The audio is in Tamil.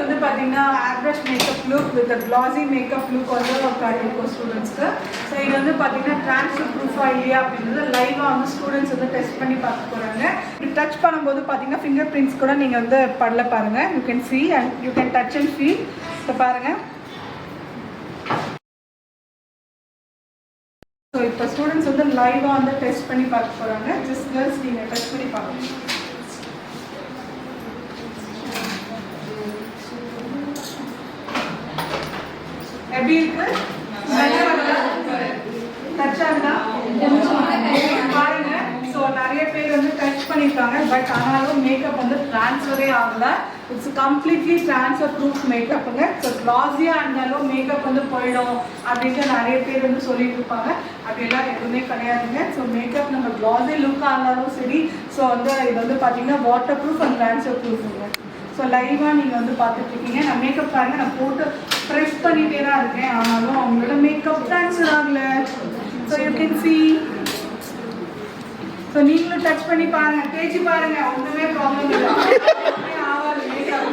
வந்து பார்த்தீங்கன்னா airbrush makeup look with glossy makeup look வந்து காட்டியிருக்கோம் ஸ்டூடெண்ட்ஸ்க்கு. ஸோ இது வந்து பார்த்தீங்கன்னா ட்ரான்ஸ்ஃபர் ப்ரூஃபாக இல்லையா அப்படின்றத லைவாக வந்து ஸ்டூடெண்ட்ஸ் வந்து டெஸ்ட் பண்ணி பார்க்க போகிறாங்க. இது டச் பண்ணும்போது பார்த்தீங்கன்னா ஃபிங்கர் பிரிண்ட்ஸ் கூட நீங்கள் வந்து படல பாருங்கள். You can see and you can touch and feel. இப்போ பாருங்கள். ஸோ இப்போ ஸ்டூடெண்ட்ஸ் வந்து லைவாக வந்து டெஸ்ட் பண்ணி பார்க்க போகிறாங்க. ஜஸ்ட் கேர்ள்ஸ் நீங்கள் டச் பண்ணி பாருங்கள். எப்படி இருக்கு? டச் ஆகுதா? பாருங்க. ஸோ நிறைய பேர் வந்து டச் பண்ணியிருக்காங்க. பட் ஆனாலும் மேக்கப் வந்து ட்ரான்ஸ்ஃபரே ஆகல. இட்ஸ் கம்ப்ளீட்லி ட்ரான்ஸ்ஃபர் ப்ரூஃப் மேக்கப்புங்க. ஸோ க்ளாஸியாக இருந்தாலும் மேக்கப் வந்து போயிடும் அப்படின்ட்டு நிறைய பேர் வந்து சொல்லிட்டு இருப்பாங்க. அப்படியெல்லாம் எதுவுமே கிடையாதுங்க. ஸோ மேக்கப் நம்ம க்ளாஸி லுக்காக இருந்தாலும் சரி. ஸோ வந்து இது வந்து பார்த்தீங்கன்னா வாட்டர் ப்ரூஃப் அண்ட் ட்ரான்ஸ்ஃபர் ப்ரூஃப்ங்க. ஸோ லைவாக நீங்கள் வந்து பார்த்துட்ருக்கீங்க. நான் மேக்கப் பாருங்கள், நான் போட்டு ப்ரெஸ் பண்ணிகிட்டே தான் இருக்கேன். ஆனாலும் அவங்களோட மேக்கப் ட்ரான்ஸ்ஃபர் ஆகலை. So you can see. So நீங்களும் டச் பண்ணி பாருங்கள், தேய்ச்சி பாருங்கள். ஒன்றுமே ப்ராப்ளம் இல்லை. ஆகாது மேக்கப்.